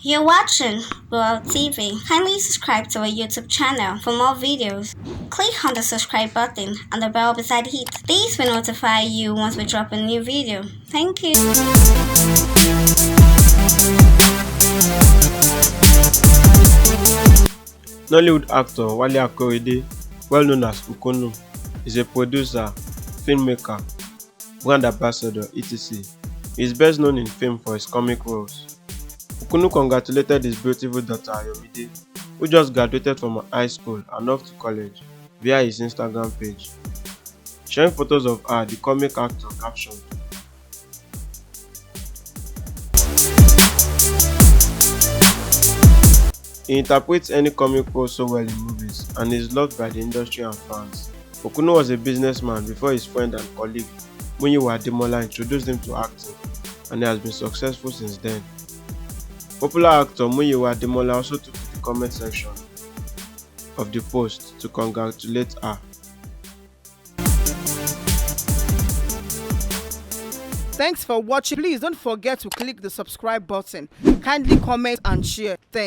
You're watching World TV. Kindly subscribe to our YouTube channel for more videos. Click on the subscribe button and the bell beside it. These will notify you once we drop a new video. Thank you. Nollywood actor Wale Akorede, well known as Ukonu, is a producer, filmmaker, brand ambassador, etc. He is best known in fame for his comic roles. Ukonu congratulated his beautiful daughter Ayomide, who just graduated from high school and off to college, via his Instagram page. Sharing photos of her, the comic actor captioned, "He interprets any comic role so well in movies and is loved by the industry and fans." Ukonu was a businessman before his friend and colleague Muyiwa Ademola introduced him to acting, and he has been successful since then. Popular actor Muyiwa Ademola also took to the comment section of the post to congratulate her. Thanks for watching. Please don't forget to click the subscribe button. Kindly comment and share. Thanks.